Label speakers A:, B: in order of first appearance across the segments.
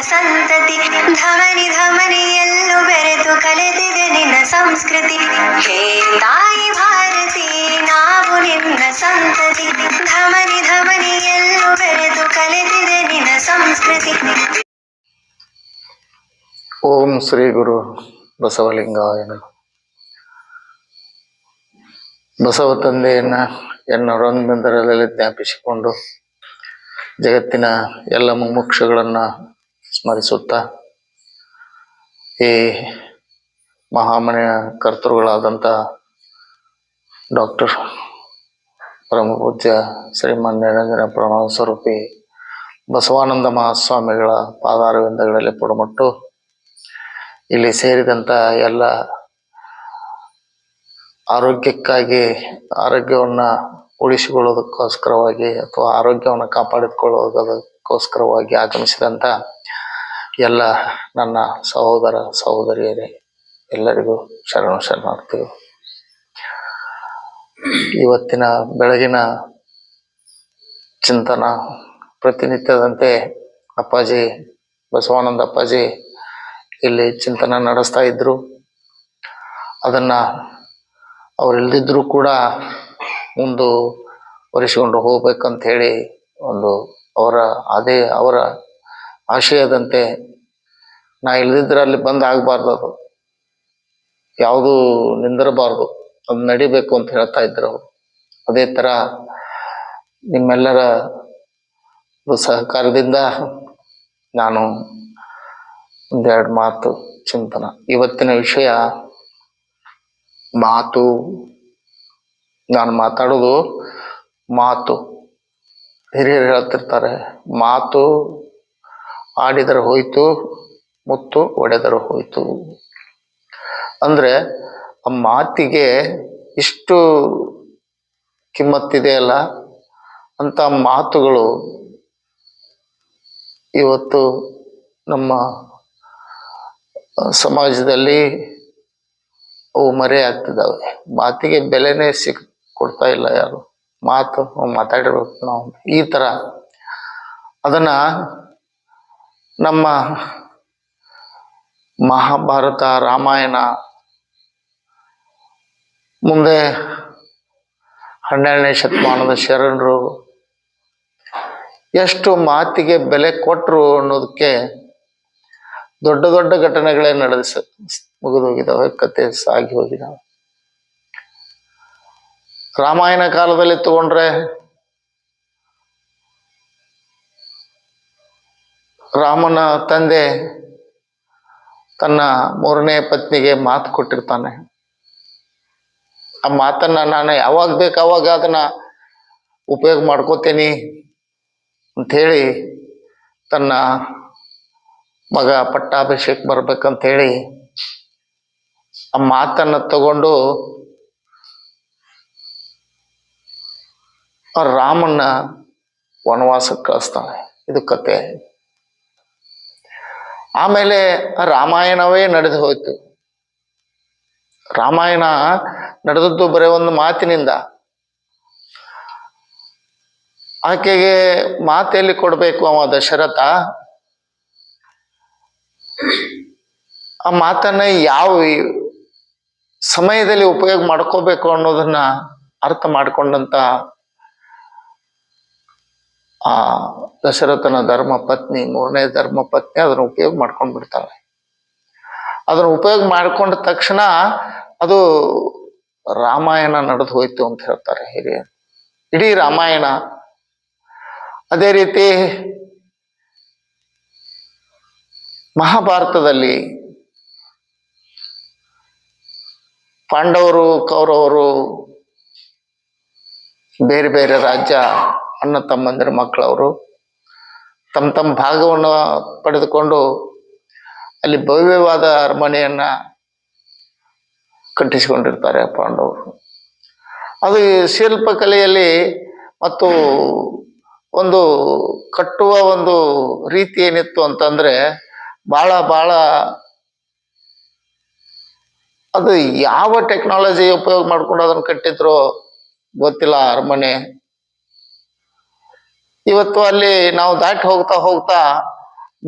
A: ಸಂತತಿ ಧಮನಿ ಧಮನಿಯಲ್ಲೂ ಬೆರೆತು ಕಲೆದಿದೆ ನಿನ್ನ ಸಂಸ್ಕೃತಿ. ಹೇ ತಾಯಿ ಭಾರತಿ ನಾವು ನಿನ್ನ ಸಂತತಿ ಧಮನಿ ಧಮನಿಯಲ್ಲೂ ಬೆರೆತು ಕಲೆದಿದೆ ನಿನ್ನ ಸಂಸ್ಕೃತಿ.
B: ಓಂ ಶ್ರೀ ಗುರು ಬಸವಲಿಂಗಾಯ ನಮಃ. ಬಸವ ತಂದೆಯನ್ನ ಎನ್ನರೊಂದರಲ್ಲಿ ಜ್ಞಾಪಿಸಿಕೊಂಡು ಜಗತ್ತಿನ ಎಲ್ಲ ಮುಮುಕ್ಷುಗಳನ್ನು ಸ್ಮರಿಸುತ್ತಾ ಈ ಮಹಾಮನೆಯ ಕರ್ತೃಗಳಾದಂಥ ಡಾಕ್ಟರ್ ಪರಮಪೂಜ್ಯ ಶ್ರೀಮನ್ ನಿರಂಜನ ಪ್ರಣವ ಸ್ವರೂಪಿ ಬಸವಾನಂದ ಮಹಾಸ್ವಾಮಿಗಳ ಪಾದಾರವಿಂದಗಳಲ್ಲಿ ಪುಡಮಟ್ಟು ಇಲ್ಲಿ ಸೇರಿದಂಥ ಎಲ್ಲ ಆರೋಗ್ಯವನ್ನು ಉಳಿಸಿಕೊಳ್ಳೋದಕ್ಕೋಸ್ಕರವಾಗಿ ಅಥವಾ ಆರೋಗ್ಯವನ್ನು ಕಾಪಾಡಿಕೊಳ್ಳೋದಕ್ಕೋಸ್ಕರವಾಗಿ ಆಗಮಿಸಿದಂಥ ಎಲ್ಲ ನನ್ನ ಸಹೋದರ ಸಹೋದರಿಯರೇ, ಎಲ್ಲರಿಗೂ ಶರಣಾರ್ಥಿಗಳು. ಇವತ್ತಿನ ಬೆಳಗಿನ ಚಿಂತನ ಪ್ರತಿನಿತ್ಯದಂತೆ ಅಪ್ಪಾಜಿ ಬಸವಾನಂದ ಅಪ್ಪಾಜಿ ಇಲ್ಲಿ ಚಿಂತನ ನಡೆಸ್ತಾ ಇದ್ರು. ಅದನ್ನು ಅವರಿಲ್ದಿದ್ರೂ ಕೂಡ ಮುಂದುವರಿಸಿಕೊಂಡು ಹೋಗ್ಬೇಕಂತ ಹೇಳಿ ಅವರ ಆಶಯದಂತೆ ನಾ ಇಲ್ದಿದ್ರೆ ಅಲ್ಲಿ ಬಂದ್ ಆಗಬಾರ್ದು, ಅದು ಯಾವುದೂ ನಿಂದಿರಬಾರ್ದು, ಅದು ನಡಿಬೇಕು ಅಂತ ಹೇಳ್ತಾ ಇದ್ರು ಅವರು. ಅದೇ ಥರ ನಿಮ್ಮೆಲ್ಲರ ಸಹಕಾರದಿಂದ ನಾನು ಒಂದೆರಡು ಮಾತು ಚಿಂತನ. ಇವತ್ತಿನ ವಿಷಯ ಮಾತು. ನಾನು ಮಾತಾಡೋದು ಮಾತು. ಹಿರಿಯರು ಹೇಳ್ತಿರ್ತಾರೆ, ಮಾತು ಆಡಿದರೆ ಹೋಯ್ತು, ಮುತ್ತು ಒಡೆದರೆ ಹೋಯ್ತು. ಅಂದರೆ ಆ ಮಾತಿಗೆ ಇಷ್ಟು ಕಿಮ್ಮತ್ತಿದೆಯಲ್ಲ ಅಂತ ಮಾತುಗಳು ಇವತ್ತು ನಮ್ಮ ಸಮಾಜದಲ್ಲಿ ಅವು ಮರೆಯಾಗ್ತಿದ್ದಾವೆ. ಮಾತಿಗೆ ಬೆಲೆನೇ ಕೊಡ್ತಾ ಇಲ್ಲ ಯಾರು. ಮಾತು ಮಾತಾಡಿರ್ಬೇಕು ನಾವು, ಈ ಥರ. ಅದನ್ನು ನಮ್ಮ ಮಹಾಭಾರತ ರಾಮಾಯಣ ಮುಂದೆ 12ನೇ ಶತಮಾನದ ಶರಣರು ಎಷ್ಟು ಮಾತಿಗೆ ಬೆಲೆ ಕೊಟ್ಟರು ಅನ್ನೋದಕ್ಕೆ ದೊಡ್ಡ ದೊಡ್ಡ ಘಟನೆಗಳೇ ಮುಗಿದೋಗಿದ್ದಾವೆ, ಕತೆ ಸಾಗಿ ಹೋಗಿದ್ದಾವೆ. ರಾಮಾಯಣ ಕಾಲದಲ್ಲಿ ತಗೊಂಡ್ರೆ ರಾಮನ ತಂದೆ ತನ್ನ 3ನೇ ಪತ್ನಿಗೆ ಮಾತು ಕೊಟ್ಟಿರ್ತಾನೆ. ಆ ಮಾತನ್ನ ನಾನು ಯಾವಾಗ ಬೇಕು ಅವಾಗ ಅದನ್ನ ಉಪಯೋಗ ಮಾಡ್ಕೋತೀನಿ ಅಂಥೇಳಿ ತನ್ನ ಮಗ ಪಟ್ಟಾಭಿಷೇಕ ಬರ್ಬೇಕಂತೇಳಿ ಆ ಮಾತನ್ನು ತಗೊಂಡು ಆ ರಾಮನ್ನ ವನವಾಸಕ್ಕೆ ಕಳಿಸ್ತಾನೆ. ಇದು ಕತೆ. ಆಮೇಲೆ ರಾಮಾಯಣವೇ ನಡೆದು ಹೋಯ್ತು. ರಾಮಾಯಣ ನಡೆದದ್ದು ಬರೀ ಒಂದು ಮಾತಿನಿಂದ. ಆಕೆಗೆ ಮಾತೆಲ್ಲಿ ಕೊಡಬೇಕು ಅವ ದಶರಥ, ಆ ಮಾತನ್ನ ಯಾವ ಸಮಯದಲ್ಲಿ ಉಪಯೋಗ ಮಾಡ್ಕೋಬೇಕು ಅನ್ನೋದನ್ನ ಅರ್ಥ ಮಾಡ್ಕೊಂಡಂತ ಆ ದಶರಥನ ಧರ್ಮಪತ್ನಿ, 3ನೇ ಧರ್ಮಪತ್ನಿ ಅದನ್ನ ಉಪಯೋಗ ಮಾಡ್ಕೊಂಡು ಬಿಡ್ತಾಳೆ. ಅದನ್ನ ಉಪಯೋಗ ಮಾಡ್ಕೊಂಡ ತಕ್ಷಣ ಅದು ರಾಮಾಯಣ ನಡೆದು ಹೋಯ್ತು ಅಂತ ಹೇಳ್ತಾರೆ ಹಿರಿಯರು. ಇಡೀ ರಾಮಾಯಣ. ಅದೇ ರೀತಿ ಮಹಾಭಾರತದಲ್ಲಿ ಪಾಂಡವರು ಕೌರವರು ಬೇರೆ ಬೇರೆ ರಾಜ್ಯ ಅಣ್ಣ ತಮ್ಮಂದಿರ ಮಕ್ಕಳವರು ತಮ್ಮ ತಮ್ಮ ಭಾಗವನ್ನು ಪಡೆದುಕೊಂಡು ಅಲ್ಲಿ ಭವ್ಯವಾದ ಅರಮನೆಯನ್ನ ಕಟ್ಟಿಸಿಕೊಂಡಿರ್ತಾರೆ ಪಾಂಡವರು. ಅದು ಶಿಲ್ಪಕಲೆಯಲ್ಲಿ ಮತ್ತು ಒಂದು ಕಟ್ಟುವ ಒಂದು ರೀತಿ ಏನಿತ್ತು ಅಂತಂದ್ರೆ ಬಹಳ ಬಹಳ ಅದು ಯಾವ ಟೆಕ್ನಾಲಜಿ ಉಪಯೋಗ ಮಾಡ್ಕೊಂಡು ಅದನ್ನ ಕಟ್ಟಿದ್ರು ಗೊತ್ತಿಲ್ಲ ಅರಮನೆ. ಇವತ್ತು ಅಲ್ಲಿ ನಾವು ದಾಟಿ ಹೋಗ್ತಾ ಹೋಗ್ತಾ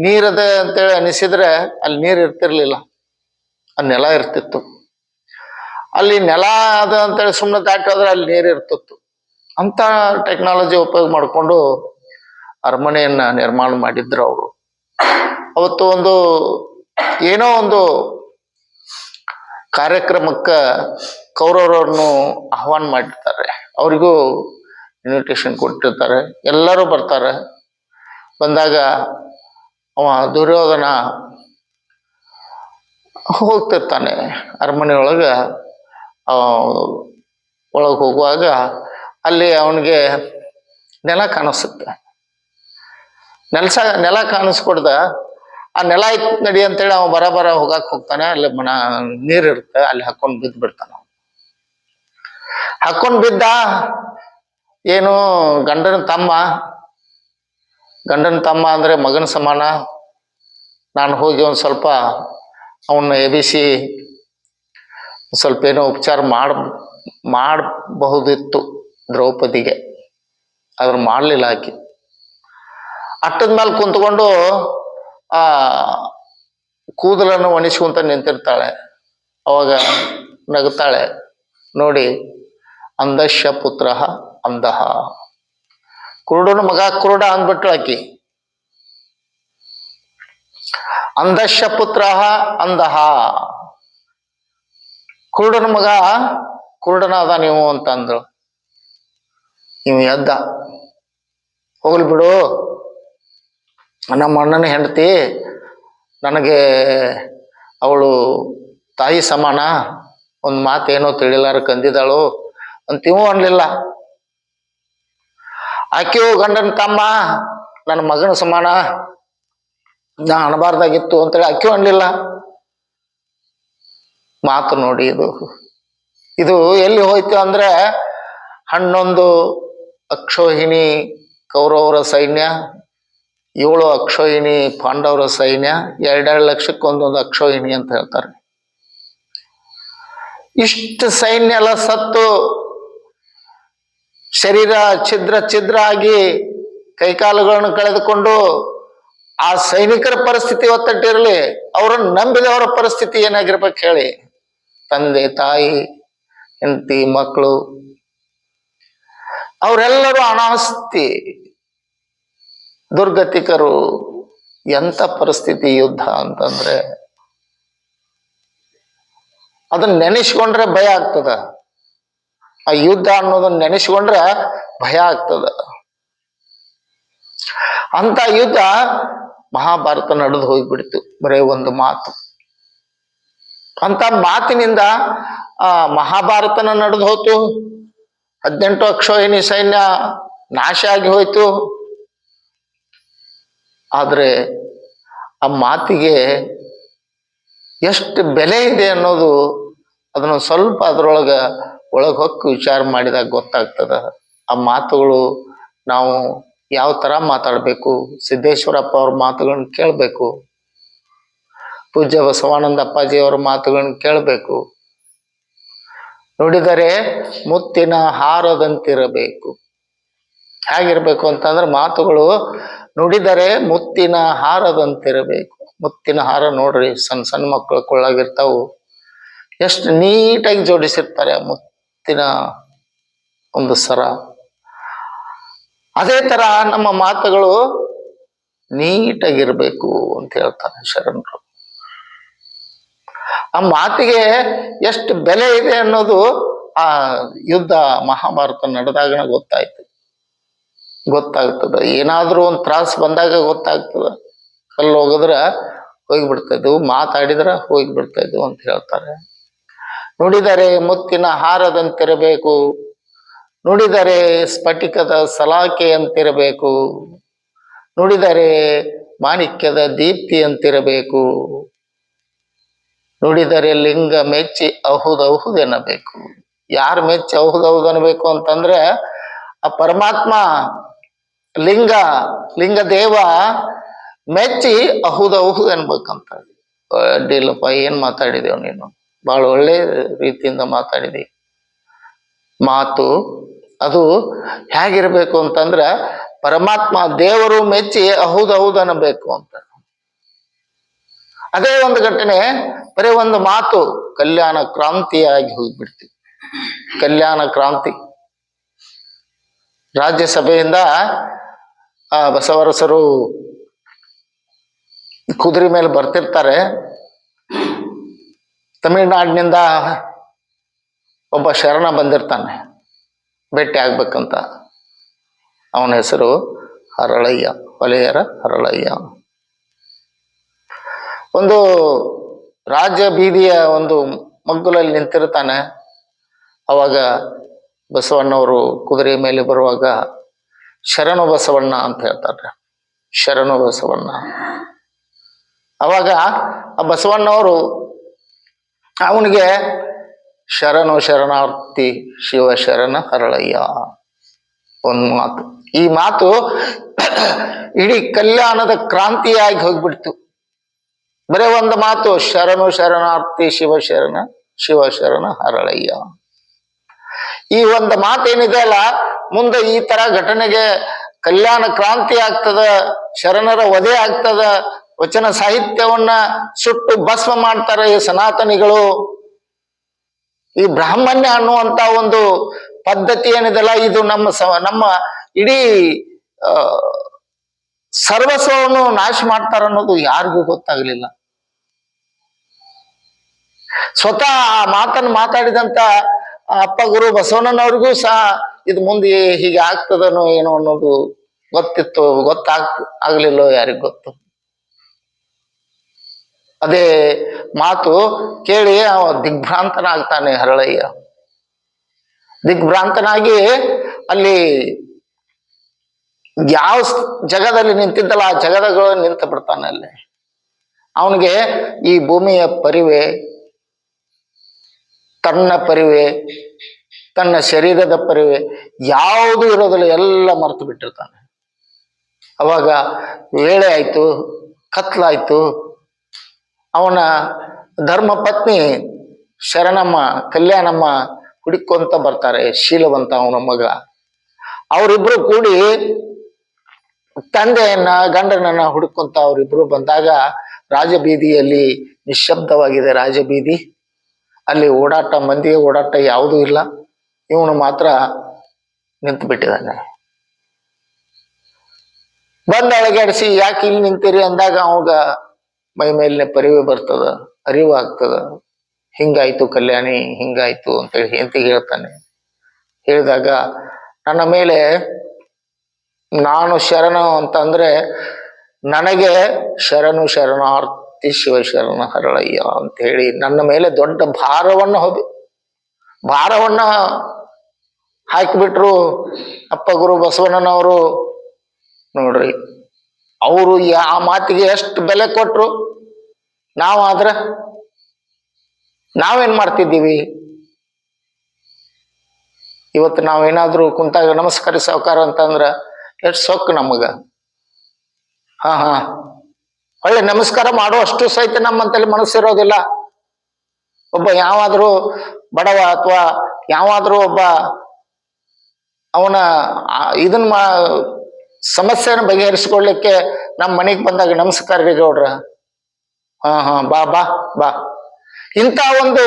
B: ನೀರದೆ ಅಂತೇಳಿ ಅನಿಸಿದ್ರೆ ಅಲ್ಲಿ ನೀರು ಇರ್ತಿರ್ಲಿಲ್ಲ, ಅಲ್ಲಿ ನೆಲ ಇರ್ತಿತ್ತು. ಅಲ್ಲಿ ನೆಲ ಅದ ಅಂತೇಳಿ ಸುಮ್ಮನೆ ದಾಟಿ ಹೋದ್ರೆ ಅಲ್ಲಿ ನೀರು ಇರ್ತಿತ್ತು. ಅಂತ ಟೆಕ್ನಾಲಜಿ ಉಪಯೋಗ ಮಾಡಿಕೊಂಡು ಅರಮನೆಯನ್ನ ನಿರ್ಮಾಣ ಮಾಡಿದ್ರು ಅವರು. ಅವತ್ತು ಒಂದು ಏನೋ ಒಂದು ಕಾರ್ಯಕ್ರಮಕ್ಕೆ ಕೌರವರನ್ನು ಆಹ್ವಾನ ಮಾಡಿರ್ತಾರೆ, ಅವರಿಗೂ ಇನ್ವಿಟೇಷನ್ ಕೊಟ್ಟಿರ್ತಾರೆ, ಎಲ್ಲರೂ ಬರ್ತಾರೆ. ಬಂದಾಗ ಅವ ದುರ್ಯೋಧನ ಹೋಗ್ತಿರ್ತಾನೆ ಅರಮನೆ ಒಳಗೆ. ಒಳಗೆ ಹೋಗುವಾಗ ಅಲ್ಲಿ ಅವನಿಗೆ ನೆಲ ಕಾಣಿಸುತ್ತೆ. ನೆಲ ಕಾಣಿಸ್ಕೊಡ್ದ ಆ ನೆಲ ಐತ್ ನಡಿ ಅಂತೇಳಿ ಅವ ಬರ ಹೋಗಕ್ ಹೋಗ್ತಾನೆ. ಅಲ್ಲಿ ನೀರಿರುತ್ತೆ, ಅಲ್ಲಿ ಹಾಕೊಂಡು ಬಿದ್ದು ಬಿಡ್ತಾನ. ಹಾಕೊಂಡು ಬಿದ್ದ ಏನು ಗಂಡನ ತಮ್ಮ ಅಂದ್ರೆ ಮಗನ ಸಮಾನ. ನಾನು ಹೋಗಿ ಒಂದು ಸ್ವಲ್ಪ ಅವನ್ನ ಎಬಿಸಿ ಸ್ವಲ್ಪ ಏನೋ ಉಪಚಾರ ಮಾಡಬಹುದಿತ್ತು ದ್ರೌಪದಿಗೆ, ಆದ್ರೆ ಮಾಡಲಿಲ್ಲ ಆಕಿ. ಅಟ್ಟದ ಮೇಲೆ ಕುಂತ್ಕೊಂಡು ಆ ಕೂದಲನ್ನು ಒಣಿಸ್ಕೊಂತ ನಿಂತಿರ್ತಾಳೆ. ಅವಾಗ ನಗುತ್ತಾಳೆ, ನೋಡಿ ಅಂಧಶ್ಯ ಪುತ್ರ ಅಂಧಃ. ಕುರುಡನ ಮಗ ಕುರುಡ ಅಂದ್ಬಿಟ್ಳು ಆಕಿ. ಅಂಧಶ್ಯ ಪುತ್ರ ಅಂಧಃ, ಕುರುಡನ ಮಗ ಕುರುಡನ ಅದ ನೀವು ಅಂತ ಅಂದ್ರು. ನೀವು ಎದ್ದ, ಹೋಗ್ಲಿ ಬಿಡು, ನಮ್ಮ ಅಣ್ಣನ ಹೆಂಡತಿ, ನನಗೆ ಅವಳು ತಾಯಿ ಸಮಾನ, ಒಂದು ಮಾತೇನೋ ತಿಳಿಲಾರ ಕಂದಿದ್ದಾಳು ಅಂತೀವೂ ಅನ್ಲಿಲ್ಲ. ಆಕೆಯು ಗಂಡನ ತಮ್ಮ, ನನ್ನ ಮಗನ ಸಮಾನ, ನಾ ಅಣಬಾರ್ದಾಗಿತ್ತು ಅಂತೇಳಿ ಆಕೆಯೂ ಅನ್ಲಿಲ್ಲ. ಮಾತು ನೋಡಿ, ಇದು ಎಲ್ಲಿ ಹೋಯ್ತು ಅಂದ್ರೆ 11 ಅಕ್ಷೋಹಿಣಿ ಕೌರವರ ಸೈನ್ಯ, 7 ಅಕ್ಷೋಹಿಣಿ ಪಾಂಡವರ ಸೈನ್ಯ, 2 ಲಕ್ಷಕ್ಕೆ ಒಂದೊಂದು ಅಕ್ಷೋಹಿಣಿ ಅಂತ ಹೇಳ್ತಾರೆ. ಇಷ್ಟು ಸೈನ್ಯ ಎಲ್ಲ ಸತ್ತು ಶರೀರ ಛಿದ್ರ ಆಗಿ ಕೈಕಾಲುಗಳನ್ನು ಕಳೆದುಕೊಂಡು ಆ ಸೈನಿಕರ ಪರಿಸ್ಥಿತಿ ಒತ್ತಟ್ಟಿರಲಿ, ಅವರನ್ನು ನಂಬಿದವರ ಪರಿಸ್ಥಿತಿ ಏನಾಗಿರ್ಬೇಕು ಹೇಳಿ. ತಂದೆ ತಾಯಿ ಹೆಂಡತಿ ಮಕ್ಕಳು ಅವರೆಲ್ಲರೂ ಅನಾಸ್ತಿ ದುರ್ಗತಿಕರು. ಎಂತ ಪರಿಸ್ಥಿತಿ ಯುದ್ಧ ಅಂತಂದ್ರೆ ಅದನ್ನ ನೆನೆಸ್ಕೊಂಡ್ರೆ ಭಯ ಆಗ್ತದ. ಆ ಯುದ್ಧ ಅನ್ನೋದನ್ನ ನೆನೆಸ್ಕೊಂಡ್ರೆ ಭಯ ಆಗ್ತದ. ಅಂತ ಯುದ್ಧ ಮಹಾಭಾರತ ನಡೆದು ಹೋಗ್ಬಿಡ್ತು, ಬರೇ ಒಂದು ಮಾತು. ಅಂತ ಮಾತಿನಿಂದ ಆ ಮಹಾಭಾರತನ ನಡೆದು ಹೋಯ್ತು. 18 ಅಕ್ಷೋಹಿಣಿ ಸೈನ್ಯ ನಾಶ ಆಗಿ ಹೋಯ್ತು. ಆದ್ರೆ ಆ ಮಾತಿಗೆ ಎಷ್ಟು ಬೆಲೆ ಇದೆ ಅನ್ನೋದು ಅದನ್ನ ಸ್ವಲ್ಪ ಒಳಗೆ ಹೊಕ್ಕು ವಿಚಾರ ಮಾಡಿದಾಗ ಗೊತ್ತಾಗ್ತದ. ಆ ಮಾತುಗಳು ನಾವು ಯಾವ ತರ ಮಾತಾಡ್ಬೇಕು, ಸಿದ್ದೇಶ್ವರಪ್ಪ ಅವ್ರ ಮಾತುಗಳನ್ನ ಕೇಳಬೇಕು, ಪೂಜ್ಯ ಬಸವಾನಂದ ಅಪ್ಪಾಜಿ ಅವರ ಮಾತುಗಳನ್ನ ಕೇಳಬೇಕು. ನುಡಿದರೆ ಮುತ್ತಿನ ಹಾರದಂತಿರಬೇಕು. ಹೇಗಿರ್ಬೇಕು ಅಂತಂದ್ರೆ ಮಾತುಗಳು ನುಡಿದರೆ ಮುತ್ತಿನ ಹಾರದಂತಿರಬೇಕು. ಮುತ್ತಿನ ಹಾರ ನೋಡ್ರಿ, ಸಣ್ಣ ಮಕ್ಕಳ ಕೊಳ್ಳಾಗಿರ್ತಾವು, ಎಷ್ಟು ನೀಟಾಗಿ ಜೋಡಿಸಿರ್ತಾರೆ ಆ ಮುತ್ತಿನ ಒಂದು ಸರ. ಅದೇ ತರ ನಮ್ಮ ಮಾತುಗಳು ನೀಟಾಗಿರ್ಬೇಕು ಅಂತ ಹೇಳ್ತಾರೆ ಶರಣರು. ಆ ಮಾತಿಗೆ ಎಷ್ಟು ಬೆಲೆ ಇದೆ ಅನ್ನೋದು ಆ ಯುದ್ಧ ಮಹಾಭಾರತ ನಡೆದಾಗ ಗೊತ್ತಾಗ್ತದ. ಏನಾದ್ರೂ ಒಂದು ತ್ರಾಸ ಬಂದಾಗ ಗೊತ್ತಾಗ್ತದ. ಕಲ್ಲು ಹೋಗಿದ್ರ ಹೋಗಿಬಿಡ್ತಾ ಇದ್ವು, ಮಾತಾಡಿದ್ರ ಹೋಗಿಬಿಡ್ತಾ ಇದ್ವು ಅಂತ ಹೇಳ್ತಾರೆ. ನುಡಿದರೆ ಮುತ್ತಿನ ಹಾರದಂತಿರಬೇಕು, ನುಡಿದರೆ ಸ್ಫಟಿಕದ ಸಲಾಕೆಯಂತಿರಬೇಕು, ನುಡಿದರೆ ಮಾಣಿಕ್ಯದ ದೀಪ್ತಿಯಂತಿರಬೇಕು, ನುಡಿದರೆ ಲಿಂಗ ಮೆಚ್ಚಿ ಲಿಂಗ ಲಿಂಗ ದೇವ ಮೆಚ್ಚಿ ಅಹುದೌದು ಅನ್ಬೇಕಂತ. ಅಡ್ಡಿಲ್ಲಪ್ಪ, ಏನ್ ಮಾತಾಡಿದೇವ್ ನೀನು, ಬಹಳ ಒಳ್ಳೆ ರೀತಿಯಿಂದ ಮಾತಾಡಿದಿ. ಮಾತು ಅದು ಹೇಗಿರ್ಬೇಕು ಅಂತಂದ್ರ ಪರಮಾತ್ಮ ದೇವರು ಮೆಚ್ಚಿ ಅಹುದೌದು ಅನ್ನಬೇಕು ಅಂತ. ಅದೇ ಒಂದು ಘಟನೆ, ಬರೀ ಒಂದು ಮಾತು ಕಲ್ಯಾಣ ಕ್ರಾಂತಿಯಾಗಿ ಹೋಗ್ಬಿಡ್ತೀವಿ. ಕಲ್ಯಾಣ ಕ್ರಾಂತಿ. ರಾಜ್ಯಸಭೆಯಿಂದ ಬಸವರಸರು ಕುದುರೆ ಮೇಲೆ ಬರ್ತಿರ್ತಾರೆ. ತಮಿಳ್ನಾಡಿನಿಂದ ಒಬ್ಬ ಶರಣ ಬಂದಿರ್ತಾನೆ ಭೇಟಿ ಆಗ್ಬೇಕಂತ. ಅವನ ಹೆಸರು ಹರಳಯ್ಯ, ಹೊಲೆಯರ ಹರಳಯ್ಯ. ಒಂದು ರಾಜ್ಯ ಬೀದಿಯ ಒಂದು ಮಗ್ಗುಲಲ್ಲಿ ನಿಂತಿರ್ತಾನೆ. ಅವಾಗ ಬಸವಣ್ಣವರು ಕುದುರೆ ಮೇಲೆ ಬರುವಾಗ ಶರಣು ಬಸವಣ್ಣ ಅಂತ ಹೇಳ್ತಾರೆ. ಶರಣು ಬಸವಣ್ಣ. ಅವಾಗ ಆ ಬಸವಣ್ಣವರು ಅವನಿಗೆ ಶರಣು ಶರಣಾರ್ಥಿ ಶಿವ ಶರಣ ಹರಳಯ್ಯ ಒಂದು ಮಾತು. ಈ ಮಾತು ಇಡೀ ಕಲ್ಯಾಣದ ಕ್ರಾಂತಿಯಾಗಿ ಹೋಗ್ಬಿಡ್ತು. ಬರೇ ಒಂದು ಮಾತು, ಶರಣು ಶರಣಾರ್ಥಿ ಶಿವ ಶರಣ ಹರಳಯ್ಯ. ಈ ಒಂದು ಮಾತೇನಿದೆ ಅಲ್ಲ, ಮುಂದೆ ಈ ತರ ಘಟನೆಗೆ ಕಲ್ಯಾಣ ಕ್ರಾಂತಿ ಆಗ್ತದ, ಶರಣರ ವಧೆ ಆಗ್ತದ, ವಚನ ಸಾಹಿತ್ಯವನ್ನ ಸುಟ್ಟು ಭಸ್ಮ ಮಾಡ್ತಾರೆ ಈ ಸನಾತನಿಗಳು. ಈ ಬ್ರಾಹ್ಮಣ್ಯ ಅನ್ನುವಂತ ಒಂದು ಪದ್ಧತಿ ಏನಿದೆಲ್ಲ, ಇದು ನಮ್ಮ ಇಡೀ ಸರ್ವಸ್ವವನ್ನು ನಾಶ ಮಾಡ್ತಾರ ಅನ್ನೋದು ಯಾರಿಗೂ ಗೊತ್ತಾಗ್ಲಿಲ್ಲ. ಸ್ವತಃ ಆ ಮಾತನ್ನು ಮಾತಾಡಿದಂತ ಅಪ್ಪ ಗುರು ಬಸವಣ್ಣನವ್ರಿಗೂ ಸಹ ಇದು ಮುಂದೆ ಹೀಗೆ ಆಗ್ತದನೋ ಏನೋ ಅನ್ನೋದು ಗೊತ್ತಿತ್ತು, ಆಗ್ಲಿಲ್ಲೋ ಯಾರಿಗ್ ಗೊತ್ತು. ಅದೇ ಮಾತು ಕೇಳಿ ಅವ ದಿಗ್ಭ್ರಾಂತನಾಗ್ತಾನೆ ಹರಳಯ್ಯ. ದಿಗ್ಭ್ರಾಂತನಾಗಿ ಅಲ್ಲಿ ಯಾವ ಜಗದಲ್ಲಿ ನಿಂತಿದ್ದಲ್ಲ ಆ ಜಗದಗಳು ನಿಂತು ಬಿಡ್ತಾನೆ. ಅಲ್ಲಿ ಅವನಿಗೆ ಈ ಭೂಮಿಯ ಪರಿವೆ, ತನ್ನ ಪರಿವೆ, ತನ್ನ ಶರೀರದ ಪರಿವೆ ಯಾವುದು ಇರೋದಿಲ್ಲ, ಎಲ್ಲ ಮರೆತು ಬಿಟ್ಟಿರ್ತಾನೆ. ಅವಾಗ ವೇಳೆ ಆಯ್ತು, ಕತ್ಲಾಯ್ತು. ಅವನ ಧರ್ಮ ಪತ್ನಿ ಶರಣಮ್ಮ ಕಲ್ಯಾಣಮ್ಮ ಹುಡುಕೊಂತ ಬರ್ತಾರೆ, ಶೀಲವಂತ ಅವನ ಮಗ. ಅವರಿಬ್ರು ಕೂಡಿ ತಂದೆಯನ್ನ ಗಂಡನನ್ನ ಹುಡುಕೊಂತ ಅವರಿಬ್ರು ಬಂದಾಗ ರಾಜಬೀದಿಯಲ್ಲಿ ನಿಶ್ಶಬ್ದವಾಗಿದೆ. ರಾಜಬೀದಿ ಅಲ್ಲಿ ಓಡಾಟ, ಮಂದಿಯ ಓಡಾಟ ಯಾವುದೂ ಇಲ್ಲ. ಇವನು ಮಾತ್ರ ನಿಂತು ಬಿಟ್ಟಿದ್ದಾನೆ. ಬಂದ ಅಳಗಾಡಿಸಿ ಯಾಕೆ ಇಲ್ಲಿ ನಿಂತೀರಿ ಅಂದಾಗ ಅವಾಗ ಮೈ ಮೇಲಿನ ಪರಿವೆ ಬರ್ತದ, ಅರಿವು ಆಗ್ತದ. ಹಿಂಗಾಯ್ತು ಕಲ್ಯಾಣಿ, ಹಿಂಗಾಯ್ತು ಅಂತೇಳಿ ಹೆಂಡತಿಗೆ ಹೇಳ್ತಾನೆ. ಹೇಳಿದಾಗ ನನ್ನ ಮೇಲೆ ನಾನು ಶರಣ ಅಂತಂದ್ರೆ ನನಗೆ ಶರಣು ಶರಣಾರ್ಥಿ ಶಿವ ಶರಣ ಹರಳಯ್ಯ ಅಂತ ಹೇಳಿ ನನ್ನ ಮೇಲೆ ದೊಡ್ಡ ಭಾರವನ್ನ ಹಾಕಿಬಿಟ್ರು ಅಪ್ಪ ಗುರು ಬಸವಣ್ಣನವರು. ನೋಡ್ರಿ, ಅವರು ಆ ಮಾತಿಗೆ ಎಷ್ಟು ಬೆಲೆ ಕೊಟ್ರು. ನಾವಾದ್ರೆ ನಾವೇನ್ ಮಾಡ್ತಿದ್ದೀವಿ? ಇವತ್ತು ನಾವೇನಾದ್ರೂ ಕುಂತಾಗ ನಮಸ್ಕಾರ ಸಾವುಕಾರ ಅಂತಂದ್ರ ಎಷ್ಟು ಸೊಕ್ಕು ನಮಗ. ಹಾ ಒಳ್ಳೆ ನಮಸ್ಕಾರ ಮಾಡುವಷ್ಟು ಸಹಿತ ನಮ್ಮಂತಲ್ಲಿ ಮನಸ್ಸಿರೋದಿಲ್ಲ. ಒಬ್ಬ ಯಾವಾದ್ರೂ ಬಡವ ಅಥವಾ ಯಾವಾದ್ರೂ ಒಬ್ಬ ಅವನ ಇದನ್ನ ಸಮಸ್ಯೆನ ಬಗೆಹರಿಸಿಕೊಳ್ಳಿಕ್ಕೆ ನಮ್ಮ ಮನೆಗೆ ಬಂದಾಗ ನಮಸ್ಕಾರ ರೀ ಗೌಡ್ರ, ಬಾ ಬಾ ಬಾ. ಇಂಥ ಒಂದು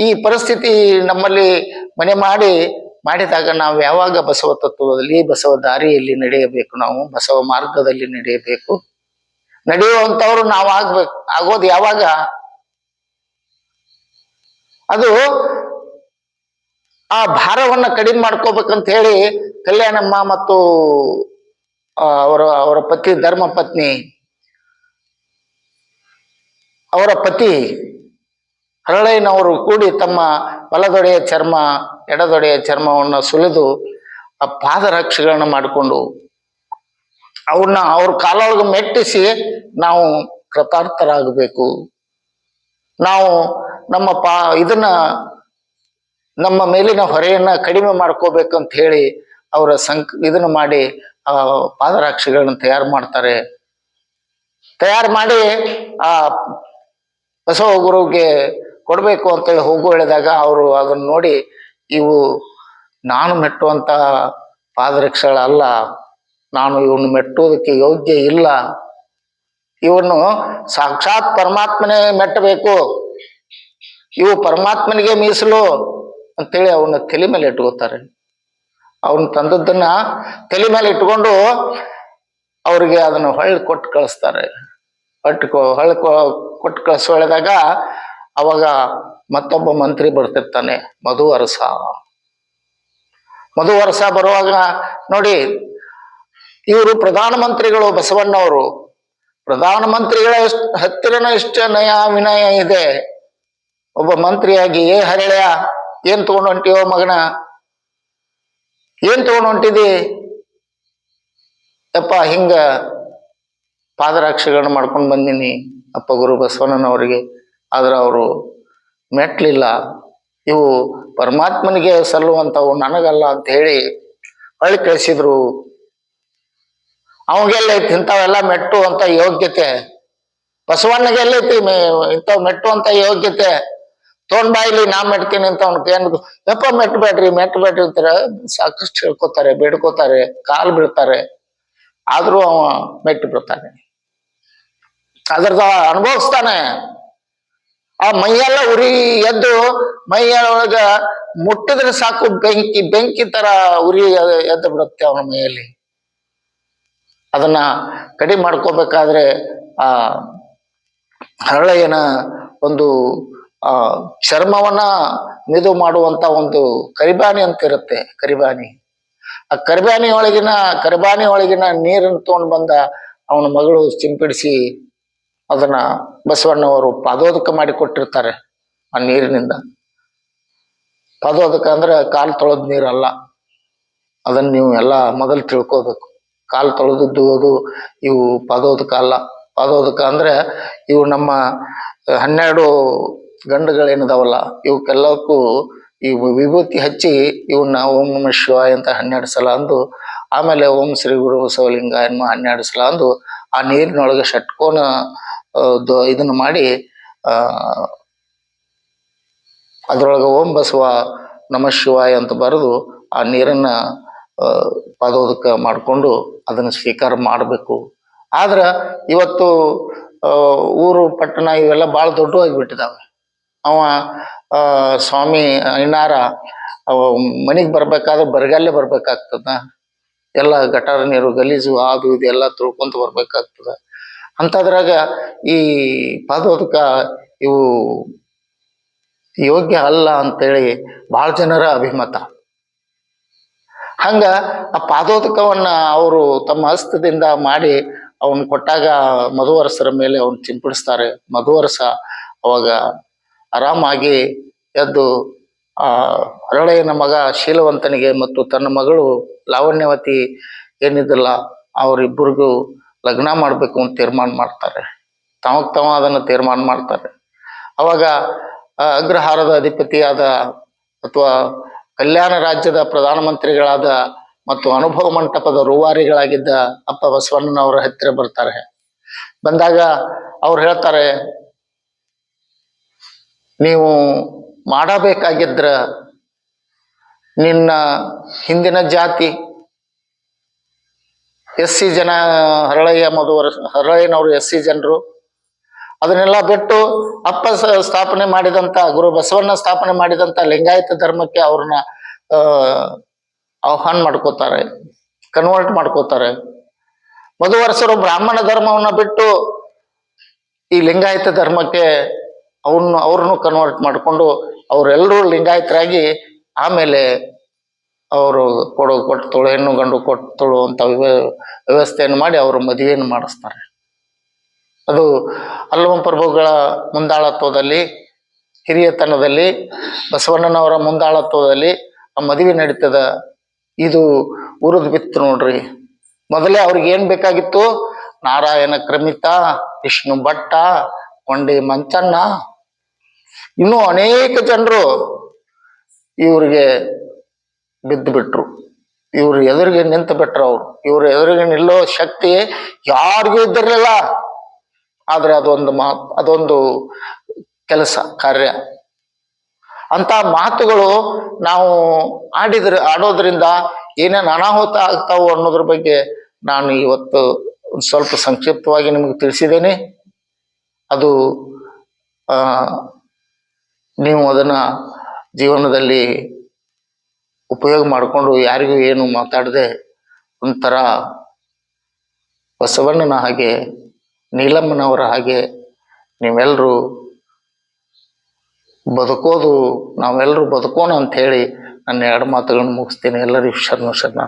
B: ಈ ಪರಿಸ್ಥಿತಿ ನಮ್ಮಲ್ಲಿ ಮನೆ ಮಾಡಿದಾಗ ನಾವು ಯಾವಾಗ ಬಸವ ತತ್ವದಲ್ಲಿ, ಬಸವ ದಾರಿಯಲ್ಲಿ ನಡೆಯಬೇಕು, ನಾವು ಬಸವ ಮಾರ್ಗದಲ್ಲಿ ನಡೆಯಬೇಕು. ನಡೆಯುವಂಥವ್ರು ನಾವು ಆಗೋದು ಯಾವಾಗ? ಅದು ಆ ಭಾರವನ್ನ ಕಡಿಮೆ ಮಾಡ್ಕೋಬೇಕಂತ ಹೇಳಿ ಕಲ್ಯಾಣಮ್ಮ ಮತ್ತು ಅವರ ಪತಿ ಧರ್ಮ ಪತ್ನಿ, ಅವರ ಪತಿ ಹರಳಯ್ಯನವರು ಕೂಡಿ ತಮ್ಮ ಬಲದೊಡೆಯ ಚರ್ಮ, ಎಡದೊಡೆಯ ಚರ್ಮವನ್ನು ಸುಲಿದು ಆ ಪಾದರಕ್ಷೆಗಳನ್ನ ಮಾಡಿಕೊಂಡು ಅವ್ರ ಕಾಲೊಳಗೆ ಮೆಟ್ಟಿಸಿ ನಾವು ಕೃತಾರ್ಥರಾಗಬೇಕು, ನಾವು ನಮ್ಮ ನಮ್ಮ ಮೇಲಿನ ಹೊರೆಯನ್ನ ಕಡಿಮೆ ಮಾಡ್ಕೋಬೇಕಂತ ಹೇಳಿ ಅವರ ಇದನ್ನ ಮಾಡಿ ಪಾದರಕ್ಷೆಗಳನ್ನ ತಯಾರು ಮಾಡ್ತಾರೆ. ತಯಾರು ಮಾಡಿ ಆ ಬಸವ ಗುರುವಿಗೆ ಕೊಡ್ಬೇಕು ಅಂತೇಳಿ ಹೋಗು ಹೇಳಿದಾಗ ಅವರು ಅದನ್ನ ನೋಡಿ, ಇವು ನಾನು ಮೆಟ್ಟುವಂತ ಪಾದರಕ್ಷೆಗಳಲ್ಲ, ನಾನು ಇವನು ಮೆಟ್ಟುವುದಕ್ಕೆ ಯೋಗ್ಯ ಇಲ್ಲ, ಇವನ್ನು ಸಾಕ್ಷಾತ್ ಪರಮಾತ್ಮನೇ ಮೆಟ್ಟಬೇಕು, ಇವು ಪರಮಾತ್ಮನಿಗೆ ಮೀಸಲು ಅಂತೇಳಿ ಅವನ್ನ ತಲೆ ಮೇಲೆ ಇಟ್ಕೋತಾರೆ. ಅವನು ತಂದದ್ದನ್ನ ತಲೆ ಮೇಲೆ ಇಟ್ಕೊಂಡು ಅವ್ರಿಗೆ ಅದನ್ನು ಹೊಳ್ಳಿ ಕೊಟ್ಟು ಕಳಿಸ್ತಾರೆ. ಹೊಳ್ಳಿ ಕೊಟ್ಟು ಕಳಿಸೋ ಹೇಳಿದಾಗ ಅವಾಗ ಮತ್ತೊಬ್ಬ ಮಂತ್ರಿ ಬರ್ತಿರ್ತಾನೆ, ಮಧುವರಸ. ಮಧುವರಸ ಬರುವಾಗ ನೋಡಿ, ಇವರು ಪ್ರಧಾನಮಂತ್ರಿಗಳು, ಬಸವಣ್ಣವರು ಪ್ರಧಾನಮಂತ್ರಿಗಳ ಹತ್ತಿರನ ಇಷ್ಟ ನಯ ವಿನಯ ಇದೆ. ಒಬ್ಬ ಮಂತ್ರಿಯಾಗಿ, ಹರಳೆಯ ಏನ್ ತಗೊಂಡು ಹೊಂಟಿಯೋ ಮಗನ, ಏನ್ ತಗೊಂಡು ಹೊಂಟಿದಿ ಯಪ್ಪ, ಹಿಂಗ ಪಾದರಕ್ಷೆಗಳನ್ನ ಮಾಡ್ಕೊಂಡು ಬಂದೀನಿ ಅಪ್ಪ ಗುರು ಬಸವಣ್ಣನವರಿಗೆ, ಆದ್ರೆ ಅವರು ಮೆಟ್ಲಿಲ್ಲ, ಇವು ಪರಮಾತ್ಮನಿಗೆ ಸಲ್ಲುವಂಥವು, ನನಗಲ್ಲ ಅಂತ ಹೇಳಿ ಹೊಳ್ಳಿ ಕಳಿಸಿದ್ರು. ಅವಾಗೆಲ್ಲೈತಿ ಇಂಥವೆಲ್ಲ ಮೆಟ್ಟುವಂತ ಯೋಗ್ಯತೆ? ಬಸವಣ್ಣಗೆ ಎಲ್ಲೈತಿ ಇಂಥವ್ ಮೆಟ್ಟುವಂತ ಯೋಗ್ಯತೆ? ತೊಗೊಂಡ್ ಬಾಯಿಲಿ ನಾ ಮೆಟ್ತೀನಿ ಅಂತ ಅವ್ನ ಏನ್ ಯಪ್ಪ ಮೆಟ್ಬೇಡ್ರಿ ಅಂತಾರೆ. ಸಾಕಷ್ಟು ಹೇಳ್ಕೊತಾರೆ, ಬೇಡ್ಕೋತಾರೆ, ಕಾಲು ಬೀಳ್ತಾರೆ, ಆದ್ರೂ ಅವ ಮೆಟ್ಟು ಬಿಡ್ತಾನೆ. ಅದ್ರದ ಅನುಭವಿಸ್ತಾನೆ. ಆ ಮೈಯೆಲ್ಲ ಉರಿ ಎದ್ದು ಮೈಯೊಳಗ ಮುಟ್ಟಿದ್ರೆ ಸಾಕು, ಬೆಂಕಿ ತರ ಉರಿ ಎದ್ದು ಬಿಡುತ್ತೆ ಅವನ ಮೈಯಲ್ಲಿ. ಅದನ್ನ ಕಡಿಮೆ ಮಾಡ್ಕೋಬೇಕಾದ್ರೆ ಆ ಹರಳೆಯನ ಒಂದು ಚರ್ಮವನ್ನ ಮಿದು ಮಾಡುವಂತ ಒಂದು ಕರಿಬಾನಿ ಅಂತ ಇರುತ್ತೆ. ಕರಿಬಾನಿ, ಆ ಕರಿಬಾನಿ ಒಳಗಿನ ನೀರನ್ನು ತಗೊಂಡು ಬಂದ ಅವನ ಮಗಳು ಸಿಂಪಡಿಸಿ ಅದನ್ನ ಬಸವಣ್ಣವರು ಪಾದೋದಕ ಮಾಡಿ ಕೊಟ್ಟಿರ್ತಾರೆ. ಆ ನೀರಿನಿಂದ ಪಾದೋದಕ ಅಂದ್ರೆ ಕಾಲು ತೊಳೆದ ನೀರಲ್ಲ, ಅದನ್ನ ನೀವು ಎಲ್ಲ ಮೊದಲು ತಿಳ್ಕೋಬೇಕು. ಕಾಲು ತೊಳೆದದ್ದು ಅದು ಇವು ಪಾದೋದಕ ಅಲ್ಲ. ಪಾದೋದಕ ಅಂದ್ರೆ ಇವು ನಮ್ಮ 12 ಗಂಡುಗಳೇನಿದಾವಲ್ಲ, ಇವಕ್ಕೆಲ್ಲಕ್ಕೂ ಈ ವಿಭೂತಿ ಹಚ್ಚಿ ಇವನ್ನ ಓಂ ನಮಃ ಶಿವಾಯ ಅಂತ 12 ಸಲ ಅಂದು, ಆಮೇಲೆ ಓಂ ಶ್ರೀ ಗುರು ಬಸವಲಿಂಗ ಎನ್ನುವ 12 ಸಲ ಅಂದು ಆ ನೀರಿನೊಳಗೆ ಷಟ್ಕೋನ ಇದನ್ನ ಮಾಡಿ ಅದ್ರೊಳಗೆ ಓಂ ಬಸವ ನಮಃ ಶಿವಾಯ ಅಂತ ಬರೆದು ಆ ನೀರನ್ನ ಪಾದೋದಕ ಮಾಡಿಕೊಂಡು ಅದನ್ನು ಸ್ವೀಕಾರ ಮಾಡಬೇಕು. ಆದ್ರ ಇವತ್ತು ಊರು ಪಟ್ಟಣ ಇವೆಲ್ಲ ಭಾಳ ದೊಡ್ಡವಾಗಿಬಿಟ್ಟಿದಾವೆ. ಅವ ಸ್ವಾಮಿ ಅಯ್ಯನಾರ ಮನೆಗೆ ಬರ್ಬೇಕಾದ್ರೆ ಬರಗಾಲೇ ಬರ್ಬೇಕಾಗ್ತದ, ಎಲ್ಲ ಗಟಾರ ನೀರು ಗಲೀಜು ಅದು ಇದು ಎಲ್ಲ ತಿಳ್ಕೊಂತ ಬರ್ಬೇಕಾಗ್ತದ. ಅಂತದ್ರಾಗ ಈ ಪಾದೋದಕ ಇವು ಯೋಗ್ಯ ಅಲ್ಲ ಅಂತೇಳಿ ಭಾಳ ಜನರ ಅಭಿಮತ. ಹಂಗ ಆ ಪಾದೋದಕವನ್ನ ಅವರು ತಮ್ಮ ಹಸ್ತದಿಂದ ಮಾಡಿ ಅವನ್ ಕೊಟ್ಟಾಗ ಮಧುವರಸರ ಮೇಲೆ ಅವನ್ ಚಿಂಪಡಿಸ್ತಾರೆ. ಮಧುವರಸ ಅವಾಗ ಆರಾಮಾಗಿ ಎದ್ದು ಆ ಹರಳೆಯನ ಮಗ ಶೀಲವಂತನಿಗೆ ಮತ್ತು ತನ್ನ ಮಗಳು ಲಾವಣ್ಯವತಿ ಏನಿದ್ರಲ್ಲ ಅವರಿಬ್ಬರಿಗೂ ಲಗ್ನ ಮಾಡ್ಬೇಕು ಅಂತ ತೀರ್ಮಾನ ಮಾಡ್ತಾರೆ. ತಾವ ಅದನ್ನು ತೀರ್ಮಾನ ಮಾಡ್ತಾರೆ. ಅವಾಗ ಅಗ್ರಹಾರದ ಅಧಿಪತಿಯಾದ ಅಥವಾ ಕಲ್ಯಾಣ ರಾಜ್ಯದ ಪ್ರಧಾನಮಂತ್ರಿಗಳಾದ ಮತ್ತು ಅನುಭವ ಮಂಟಪದ ರೂವಾರಿಗಳಾಗಿದ್ದ ಅಪ್ಪ ಬಸವಣ್ಣನವರ ಹತ್ತಿರ ಬರ್ತಾರೆ. ಬಂದಾಗ ಅವ್ರು ಹೇಳ್ತಾರೆ, ನೀವು ಮಾಡಬೇಕಾಗಿದ್ರ ನಿನ್ನ ಹಿಂದಿನ ಜಾತಿ SC ಜನ, ಹರಳಯ್ಯನವರು SC ಜನರು, ಅದನ್ನೆಲ್ಲ ಬಿಟ್ಟು ಅಪ್ಪ ಸ್ಥಾಪನೆ ಮಾಡಿದಂತ ಗುರು ಬಸವಣ್ಣ ಸ್ಥಾಪನೆ ಮಾಡಿದಂತ ಲಿಂಗಾಯತ ಧರ್ಮಕ್ಕೆ ಅವ್ರನ್ನ ಆಹ್ವಾನ ಮಾಡ್ಕೋತಾರೆ, ಕನ್ವರ್ಟ್ ಮಾಡ್ಕೋತಾರೆ. ಮಧುವರಸರು ಬ್ರಾಹ್ಮಣ ಧರ್ಮವನ್ನ ಬಿಟ್ಟು ಈ ಲಿಂಗಾಯತ ಧರ್ಮಕ್ಕೆ ಅವ್ರನ್ನು ಕನ್ವರ್ಟ್ ಮಾಡಿಕೊಂಡು ಅವರೆಲ್ಲರೂ ಲಿಂಗಾಯತರಾಗಿ ಆಮೇಲೆ ಅವರು ಕೊಟ್ಟೋಳು ಹೆಣ್ಣು ಗಂಡು ಕೊಟ್ಟೋಳು ಅಂತ ವ್ಯವಸ್ಥೆಯನ್ನು ಮಾಡಿ ಅವರು ಮದುವೆಯನ್ನು ಮಾಡಿಸ್ತಾರೆ. ಅದು ಅಲ್ಲಮ ಪ್ರಭುಗಳ ಮುಂದಾಳತ್ವದಲ್ಲಿ, ಹಿರಿಯತನದಲ್ಲಿ, ಬಸವಣ್ಣನವರ ಮುಂದಾಳತ್ವದಲ್ಲಿ ಆ ಮದುವೆ ನಡೀತದ. ಇದು ಉರಿದು ಬಿತ್ತು ನೋಡ್ರಿ. ಮೊದಲೇ ಅವ್ರಿಗೆ ಏನ್ ಬೇಕಾಗಿತ್ತು? ನಾರಾಯಣ ಕ್ರಮಿತ, ವಿಷ್ಣು ಭಟ್ಟ, ಕೊಂಡಿ ಮಂಚಣ್ಣ, ಇನ್ನೂ ಅನೇಕ ಜನರು ಇವ್ರಿಗೆ ಬಿದ್ದು ಬಿಟ್ರು. ಇವ್ರ ಎದುರಿಗೆ ನಿಂತು ಬಿಟ್ರ ಅವ್ರು. ಇವ್ರ ಎದುರಿಗೆ ನಿಲ್ಲೋ ಶಕ್ತಿ ಯಾರಿಗೂ ಇದ್ದಿರ್ಲಿಲ್ಲ. ಆದ್ರೆ ಅದೊಂದು ಕೆಲಸ ಕಾರ್ಯ. ಅಂತ ಮಾತುಗಳು ನಾವು ಆಡೋದ್ರಿಂದ ಏನೇನು ಅನಾಹುತ ಆಗ್ತಾವು ಅನ್ನೋದ್ರ ಬಗ್ಗೆ ನಾನು ಇವತ್ತು ಸ್ವಲ್ಪ ಸಂಕ್ಷಿಪ್ತವಾಗಿ ನಿಮಗೆ ತಿಳಿಸಿದ್ದೇನೆ. ಅದು ನೀವು ಅದನ್ನ ಜೀವನದಲ್ಲಿ ಉಪಯೋಗ ಮಾಡಿಕೊಂಡು ಯಾರಿಗೂ ಏನು ಮಾತಾಡದೆ ಒಂಥರ ಬಸವಣ್ಣನ ಹಾಗೆ, ನೀಲಮ್ಮನವರ ಹಾಗೆ ನೀವೆಲ್ಲರೂ ಬದುಕೋದು, ನಾವೆಲ್ಲರೂ ಬದುಕೋಣ ಅಂತ ಹೇಳಿ ನನ್ನ ಎರಡು ಮಾತುಗಳನ್ನು ಮುಗಿಸ್ತೀನಿ. ಎಲ್ಲರಿಗೂ ಶರಣ.